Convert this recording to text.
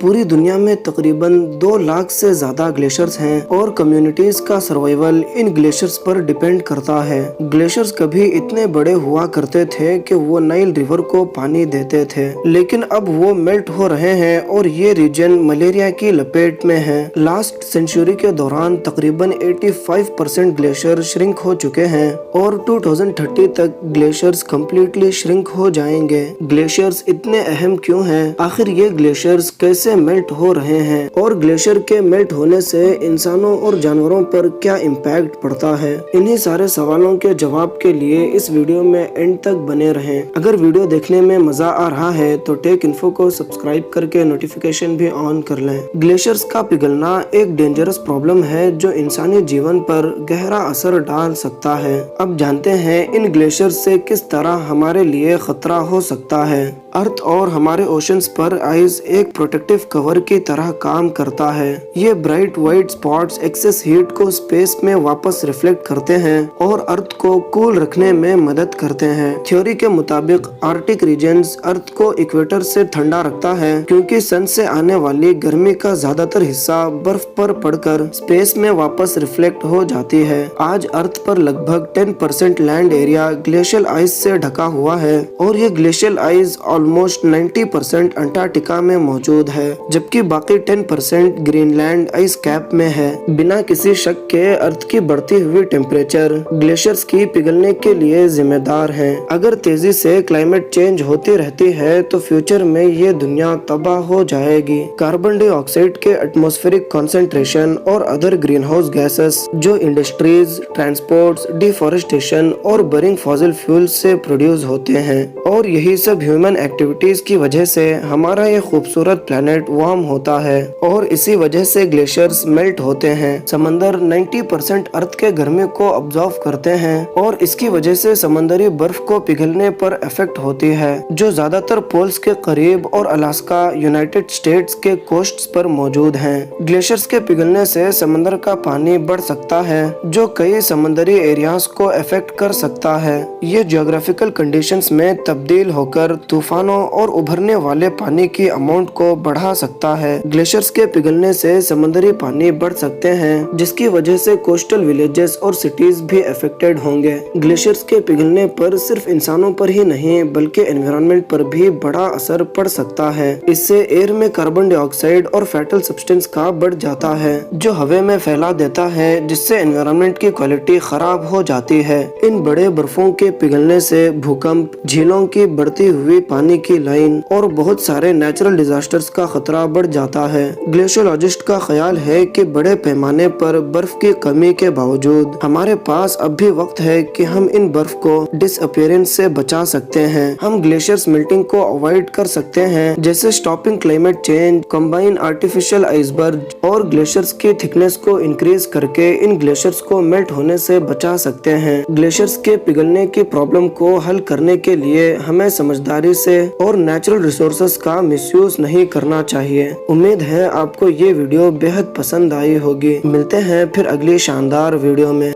पूरी दुनिया में तकरीबन 2 लाख से ज्यादा ग्लेशियर्स हैं और कम्युनिटीज का सर्वाइवल इन ग्लेशियर्स पर डिपेंड करता है। ग्लेशियर्स कभी इतने बड़े हुआ करते थे कि वो नाइल रिवर को पानी देते थे, लेकिन अब वो मेल्ट हो रहे हैं और ये रीजन मलेरिया की लपेट में है। लास्ट सेंचुरी के दौरान तकरीबन 85% ग्लेशियर श्रिंक हो चुके हैं और 2030 तक ग्लेशियर्स कम्प्लीटली श्रिंक हो जाएंगे। ग्लेशियर्स इतने अहम क्यों हैं? आखिर ये ग्लेशियर्स कैसे मेल्ट हो रहे हैं और ग्लेशियर के मेल्ट होने से इंसानों और जानवरों पर क्या इम्पैक्ट पड़ता है? इन्हीं सारे सवालों के जवाब के लिए इस वीडियो में एंड तक बने रहें। अगर वीडियो देखने में मजा आ रहा है तो टेक इन्फो को सब्सक्राइब करके नोटिफिकेशन भी ऑन कर लें। ग्लेशियर्स का पिघलना एक डेंजरस प्रॉब्लम है जो इंसानी जीवन पर गहरा असर डाल सकता है। अब जानते हैं इन ग्लेशियर्स से किस तरह हमारे लिए खतरा हो सकता है। अर्थ और हमारे ओशंस पर आइस एक प्रोटेक्टिव कवर की तरह काम करता है। ये bright white spots excess heat को स्पेस में वापस रिफ्लेक्ट करते हैं और अर्थ को कूल रखने में मदद करते हैं। थ्योरी के मुताबिक आर्टिक रीजन्स अर्थ को इक्वेटर से ठंडा रखता है क्योंकि सन से आने वाली गर्मी का ज्यादातर हिस्सा बर्फ पर पड़कर स्पेस में वापस रिफ्लेक्ट हो जाती है। आज अर्थ पर लगभग 10% लैंड एरिया ग्लेशियल आइस से ढका हुआ है और ये ग्लेशियल आइस ऑलमोस्ट 90% अंटार्कटिका में मौजूद है, जबकि बाकी 10% ग्रीनलैंड आइस कैप में है। बिना किसी शक के अर्थ की बढ़ती हुई टेम्परेचर ग्लेशियर्स की पिघलने के लिए जिम्मेदार है। अगर तेजी से क्लाइमेट चेंज होती रहती है तो फ्यूचर में ये दुनिया तबाह हो जाएगी। कार्बन डाइऑक्साइड के एटमॉस्फेरिक कॉन्सेंट्रेशन और अदर ग्रीन हाउस गैसेस जो इंडस्ट्रीज, ट्रांसपोर्ट्स, डिफॉरेस्टेशन और बर्निंग फॉसिल फ्यूल से प्रोड्यूस होते हैं और यही सब ह्यूमन एक्टिविटीज की वजह से हमारा ये खूबसूरत प्लेनेट वार्म होता है और इसी वजह से ग्लेशियर्स मेल्ट होते हैं। समंदर 90% अर्थ के गर्मी को ऑब्जर्व करते हैं और इसकी वजह से समंदरी बर्फ को पिघलने पर इफेक्ट होती है जो ज्यादातर पोल्स के करीब और अलास्का, यूनाइटेड स्टेट्स के कोस्ट्स पर मौजूद हैं। ग्लेशियर्स के पिघलने से समंदर का पानी बढ़ सकता है जो कई समंदरी एरियाज को इफेक्ट कर सकता है। ये जियोग्राफिकल कंडीशंस में तब्दील होकर तूफानों और उभरने वाले पानी की अमाउंट को बढ़ा सकता है। ग्लेशियर्स के पिघलने से समंदरी पानी बढ़ सकते हैं जिसकी वजह से कोस्टल विलेजेस और सिटीज भी अफेक्टेड होंगे। ग्लेशियर्स के पिघलने पर सिर्फ इंसानों पर ही नहीं बल्कि एनवायरनमेंट पर भी बड़ा असर पड़ सकता है। इससे एयर में कार्बन डाइऑक्साइड और फैटल सब्सटेंस का बढ़ जाता है जो हवा में फैला देता है जिससे एनवायरनमेंट की क्वालिटी खराब हो जाती है। इन बड़े बर्फों के पिघलने से भूकंप, झीलों की बढ़ती हुई पानी की लाइन और बहुत सारे नेचुरल डिजास्टर्स का खतरा बढ़ जाता है। ग्लेशियोलॉजिस्ट का ख्याल है कि बड़े पैमाने पर बर्फ की कमी के बावजूद हमारे पास अब भी वक्त है कि हम इन बर्फ को डिसअपीयरेंस से बचा सकते हैं। हम ग्लेशियर्स मेल्टिंग को अवॉइड कर सकते हैं जैसे stopping climate change, combine artificial iceberg और ग्लेशियर्स की थिकनेस को इंक्रीज करके इन ग्लेशियर्स को मेल्ट होने से बचा सकते हैं। ग्लेशियर्स के पिघलने की प्रॉब्लम को हल करने के लिए हमें समझदारी से और नेचुरल रिसोर्सेज का मिसयूज नहीं करना चाहिए। उम्मीद है आपको ये वीडियो बेहद पसंद आई होगी। मिलते हैं फिर अगली शानदार वीडियो में।